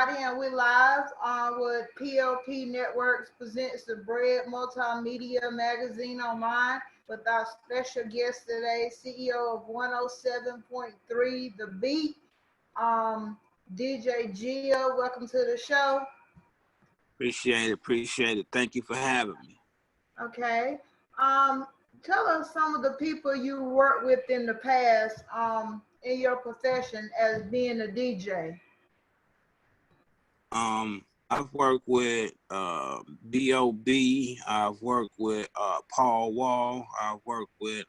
everybody, and we're live with PLP Networks presents the B.R.E.A.D Multimedia Magazine Online with our special guest today, CEO of 107.3 The Beat, DJ GEA. Welcome to the show. Appreciate it. Thank you for having me. Okay. Tell us some of the people you worked with in the past in your profession as being a DJ. I've worked with B.R.E.A.D. I've worked with Paul Wall. I've worked with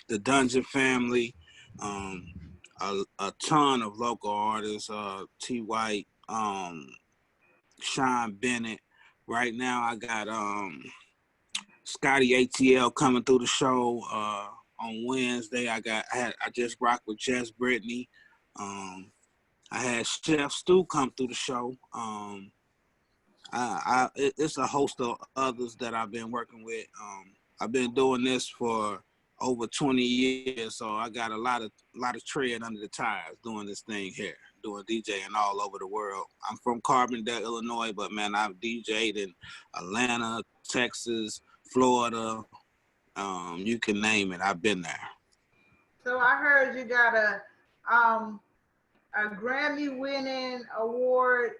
the Dungeon Family, a ton of local artists, T. White, Sean Bennett. Right now I got Scotty ATL coming through the show on Wednesday. I just rocked with Jess Brittany. I had Chef Stu come through the show. It's a host of others that I've been working with. I've been doing this for over 20 years, so I got a lot of tread under the tires doing this thing here, doing DJing all over the world. I'm from Carbondale, Illinois, but man, I've DJed in Atlanta, Texas, Florida. You can name it. I've been there. So I heard you got a Grammy-winning award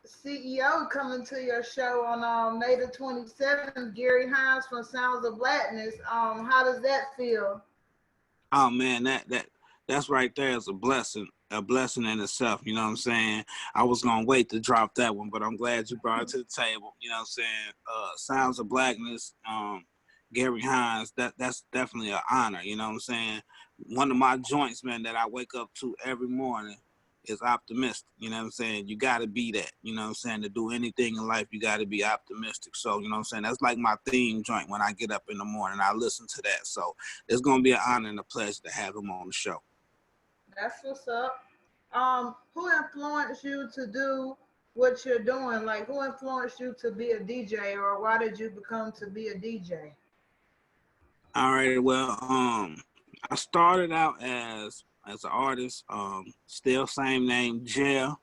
CEO coming to your show on May the 27th, Gary Hines from Sounds of Blackness. How does that feel? Oh man, that's right there is a blessing in itself. You know what I'm saying? I was gonna wait to drop that one, but I'm glad you brought it to the table. You know what I'm saying? Sounds of Blackness, Gary Hines, that's definitely an honor. You know what I'm saying? One of my joints, man, that I wake up to every morning is optimistic. You know what I'm saying? You got to be that. You know what I'm saying? To do anything in life, you got to be optimistic. So, you know what I'm saying? That's like my theme joint when I get up in the morning. I listen to that. So it's going to be an honor and a pleasure to have him on the show. That's what's up. Who influenced you to do what you're doing? Like, who influenced you to be a DJ, or why did you become to be a DJ? All right. Well, I started out as an artist, still same name, GEA,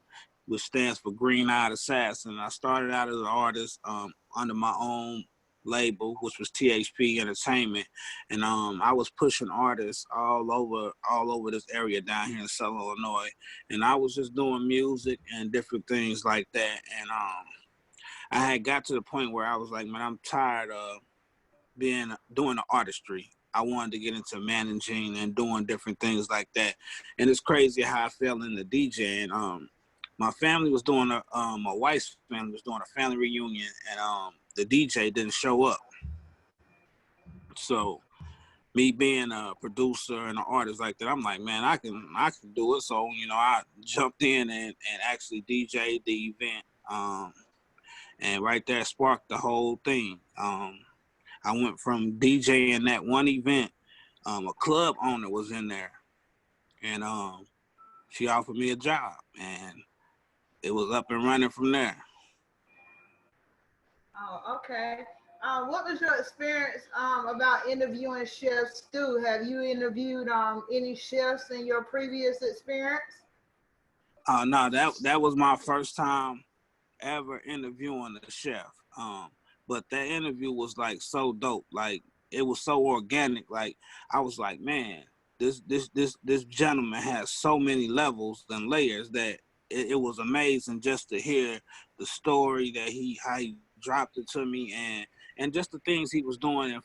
which stands for Green Eyed Assassin. I started out as an artist under my own label, which was THP Entertainment, and I was pushing artists all over this area down here in Southern Illinois, and I was just doing music and different things like that, and I had got to the point where I was like, man, I'm tired of doing the artistry. I wanted to get into managing and doing different things like that. And it's crazy how I fell into DJing. My family was doing my wife's family was doing a family reunion, and the DJ didn't show up. So me being a producer and an artist like that, I'm like, man, I can do it. So, you know, I jumped in and actually DJ'd the event. And right there sparked the whole thing. I went from DJing that one event, a club owner was in there, and she offered me a job, and it was up and running from there. Oh, okay. What was your experience about interviewing Chef Stu? Have you interviewed any chefs in your previous experience? No, that was my first time ever interviewing a chef. But that interview was like so dope. Like it was so organic. Like I was like, man, this gentleman has so many levels and layers that it was amazing just to hear the story that how he dropped it to me and just the things he was doing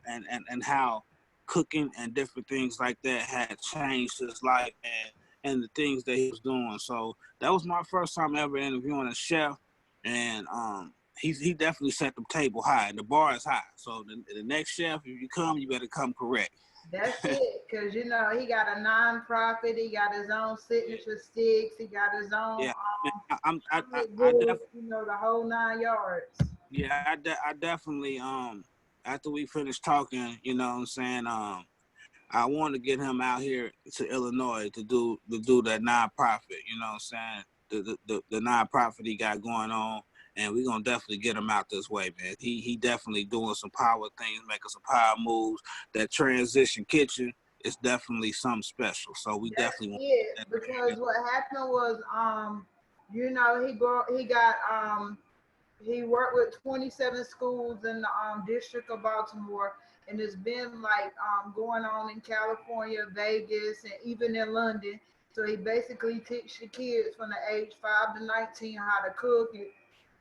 and how cooking and different things like that had changed his life and the things that he was doing. So that was my first time ever interviewing a chef, and he definitely set the table high. The bar is high. So the next chef, if you come, you better come correct. That's it, because you know he got a nonprofit. He got his own signature sticks. He got his own. Yeah, I you know, the whole 9 yards. Yeah, I definitely after we finished talking, you know what I'm saying, I want to get him out here to Illinois to do that nonprofit, you know what I'm saying, the nonprofit he got going on, and we're gonna definitely get him out this way, man. He definitely doing some power things, making some power moves. That transition kitchen is definitely something special. So we definitely want because what happened was You know, he worked with 27 schools in the District of Baltimore, and it's been like going on in California, Vegas, and even in London. So he basically teach the kids from the age 5 to 19 how to cook and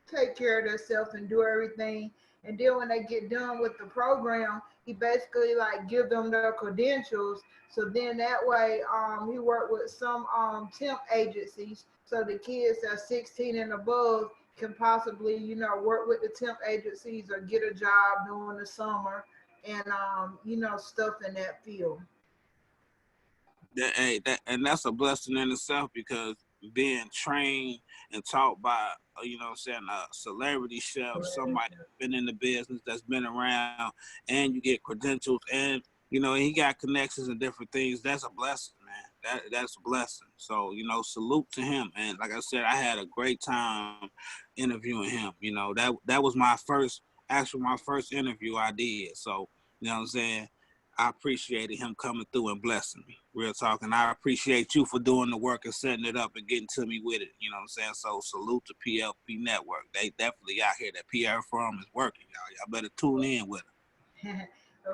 take care of themselves and do everything. And then when they get done with the program, he basically like give them their credentials. So then that way, he worked with some temp agencies. So the kids that are 16 and above can possibly, work with the temp agencies or get a job during the summer and stuff in that field. And that's a blessing in itself because being trained and taught by a celebrity chef, somebody that's been in the business, that's been around, and you get credentials, and he got connections and different things. That's a blessing, man. That's a blessing. So salute to him. And like I said, I had a great time interviewing him. That was my first interview I did. So you know what I'm saying. I appreciated him coming through and blessing me. Real talk. And I appreciate you for doing the work and setting it up and getting to me with it. You know what I'm saying? So salute to PLP Network. They definitely out here. That PR firm is working, y'all. Y'all better tune in with them.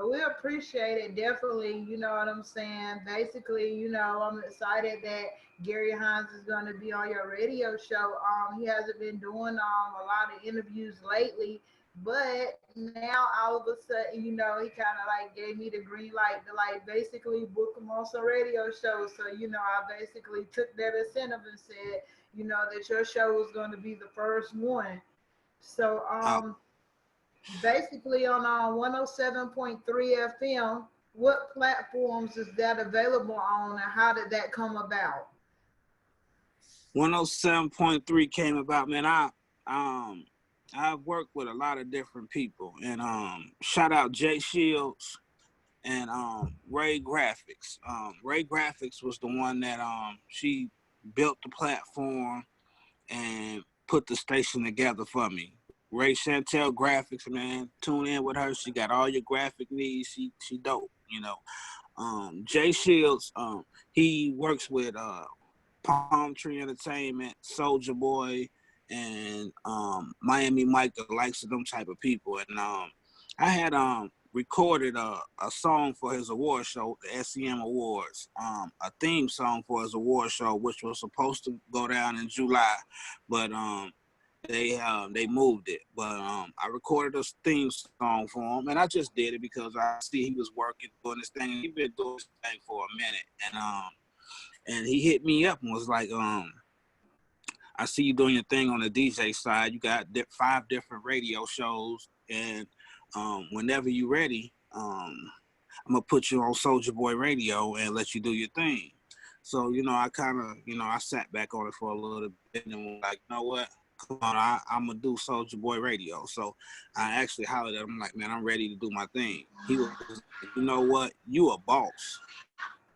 We appreciate it, definitely. You know what I'm saying? Basically, I'm excited that Gary Hines is going to be on your radio show. He hasn't been doing a lot of interviews lately, but now all of a sudden, he kind of like gave me the green light to like basically book him on some radio shows. So, I basically took that incentive and said, that your show was going to be the first one. So, basically on 107.3 FM, what platforms is that available on and how did that come about? 107.3 came about, man. I've worked with a lot of different people, and shout out Jay Shields and Ray Graphics. Ray Graphics was the one that she built the platform and put the station together for me. Ray Chantel Graphics, man, tune in with her. She got all your graphic needs. She dope, Jay Shields, he works with Palm Tree Entertainment, Soldier Boy, and Miami Mike, the likes of them type of people. And I had recorded a song for his award show, the SEM Awards, a theme song for his award show, which was supposed to go down in July, but they moved it. But I recorded a theme song for him, and I just did it because I see he was working, doing this thing. He's been doing this thing for a minute, and he hit me up and was like, I see you doing your thing on the DJ side. You got 5 different radio shows, and whenever you're ready, I'm gonna put you on Soldier Boy Radio and let you do your thing. So, I kind of, I sat back on it for a little bit and was like, you know what? Come on, I'm gonna do Soldier Boy Radio. So I actually hollered at him like, man, I'm ready to do my thing. He was like, you know what? You a boss.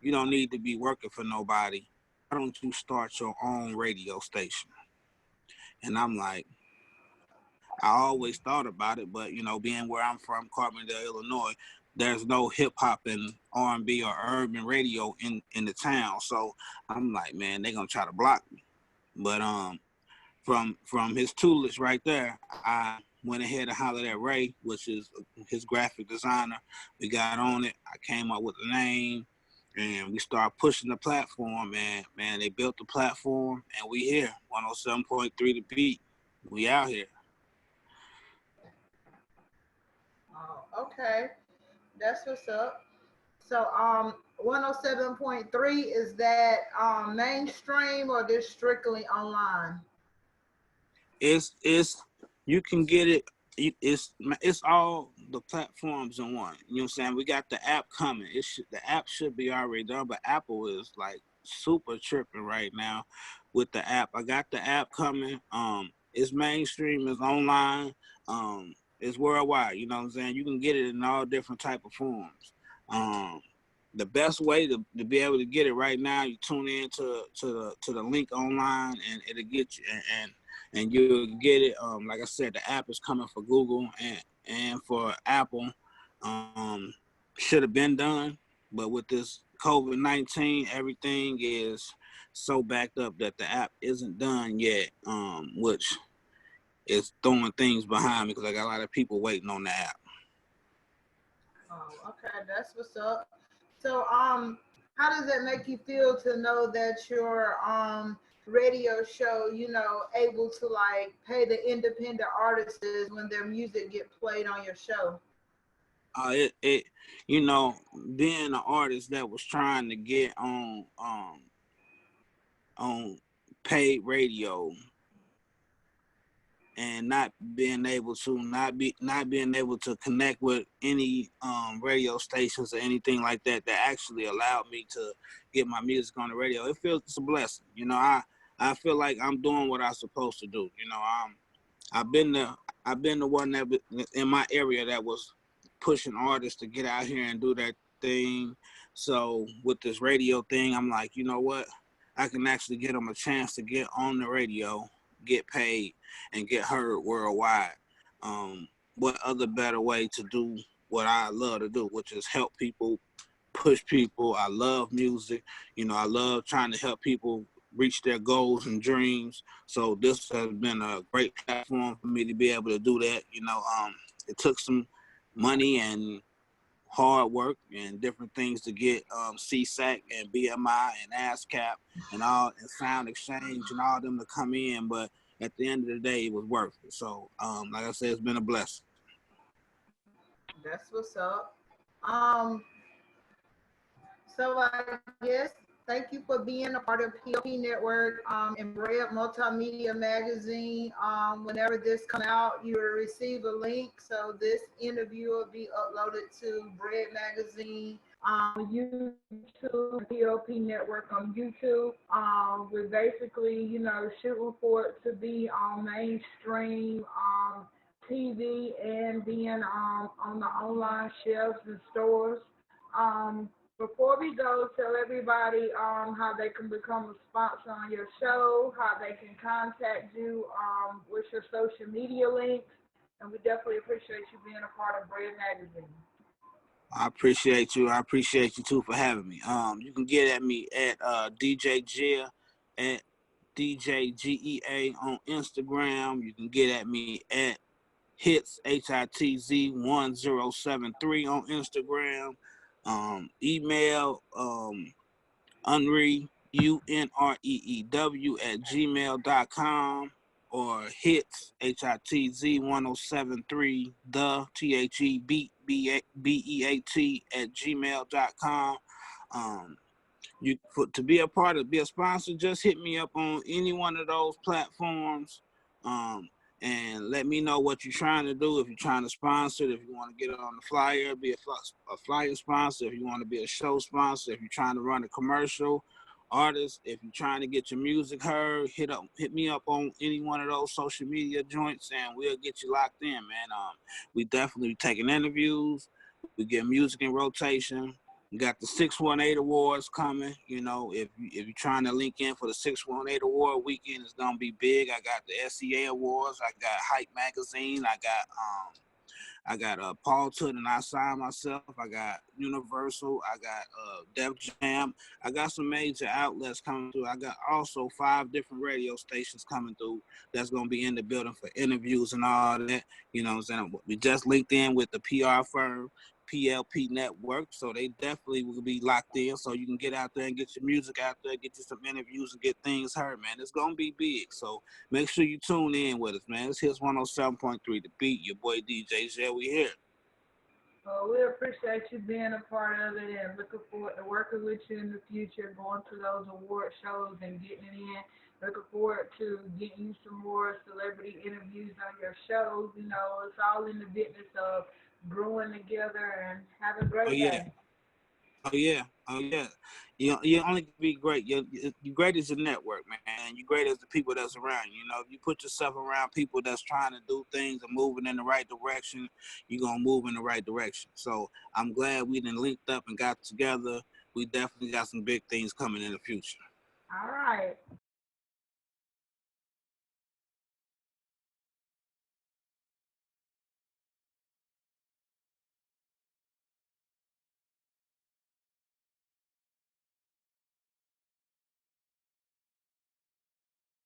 You don't need to be working for nobody. Why don't you start your own radio station? And I'm like, I always thought about it, but being where I'm from, Carbondale, Illinois, there's no hip hop and R&B or urban radio in the town. So I'm like, man, they're gonna try to block me. But from his toolage right there, I went ahead and hollered at Ray, which is his graphic designer. We got on it. I came up with the name, and we started pushing the platform. And man, they built the platform, and we here, 107.3 The Beat. We out here. Oh, okay. That's what's up. So 107.3, is that mainstream or just strictly online? It's you can get it. It's all the platforms in one. You know what I'm saying? We got the app coming. The app should be already done, but Apple is like super tripping right now with the app. I got the app coming. It's mainstream. It's online. It's worldwide. You know what I'm saying? You can get it in all different type of forms. The best way to be able to get it right now, you tune in to the link online, and it'll get you and you'll get it. Like I said, the app is coming for Google and for Apple. Should have been done. But with this COVID-19, everything is so backed up that the app isn't done yet, which is throwing things behind me because I got a lot of people waiting on the app. Oh, okay, that's what's up. So, how does it make you feel to know that your radio show, able to like pay the independent artists when their music get played on your show? It you know, being an artist that was trying to get on paid radio and not being able to connect with any radio stations or anything like that actually allowed me to get my music on the radio. It feels it's a blessing. I feel like I'm doing what I'm supposed to do. I've been the one that in my area that was pushing artists to get out here and do their thing. So with this radio thing, I'm like, you know what? I can actually get them a chance to get on the radio, get paid, and get heard worldwide. What other better way to do what I love to do, which is help people, push people. I love music. I love trying to help people reach their goals and dreams. So this has been a great platform for me to be able to do that. It took some money and hard work and different things to get CSAC and BMI and ASCAP and all and Sound Exchange and all them to come in, but at the end of the day, it was worth it. So, like I said, it's been a blessing. That's what's up. Um, so I guess thank you for being a part of PLP Network and B.R.E.A.D Multimedia Magazine. Whenever this comes out, you will receive a link. So this interview will be uploaded to B.R.E.A.D Magazine on YouTube, PLP Network on YouTube. We're basically, shooting for it to be on mainstream TV and being on the online shelves and stores. Before we go, tell everybody how they can become a sponsor on your show, how they can contact you with your social media links, and we definitely appreciate you being a part of B.R.E.A.D Magazine. I appreciate you. I appreciate you too for having me. You can get at me at DJ GEA at DJ GEA on Instagram. You can get at me at Hits HITZ 1073 on Instagram. Email UNREEW at gmail.com or hits HITZ 1073 the THEBEAT at gmail.com. To be a sponsor, just hit me up on any one of those platforms. And let me know what you're trying to do. If you're trying to sponsor, if you want to get it on the flyer, be a flyer sponsor. If you want to be a show sponsor, if you're trying to run a commercial, artist, if you're trying to get your music heard, hit me up on any one of those social media joints, and we'll get you locked in, man. We definitely taking interviews. We get music in rotation. We got the 618 awards coming. If you're trying to link in for the 618 award weekend, it's gonna be big. I got the SEA awards. I got Hype magazine. I got Paul Todd and I Signed Myself. I got Universal. I got Def Jam. I got some major outlets coming through. I got also 5 different radio stations coming through that's going to be in the building for interviews and all that. You know what I'm saying? We just linked in with the PR firm, PLP Network, so they definitely will be locked in so you can get out there and get your music out there, get you some interviews and get things heard, man. It's going to be big, so make sure you tune in with us, man. It's Hits 107.3 The Beat, your boy DJ GEA, we here. Well, we appreciate you being a part of it and looking forward to working with you in the future, going to those award shows and getting it in. Looking forward to getting you some more celebrity interviews on your shows. It's all in the business of growing together and have a great day. Oh yeah. You only be great. You're great as a network, man. You're great as the people that's around you. If you put yourself around people that's trying to do things and moving in the right direction, you're gonna move in the right direction. So I'm glad we done linked up and got together. We definitely got some big things coming in the future. All right.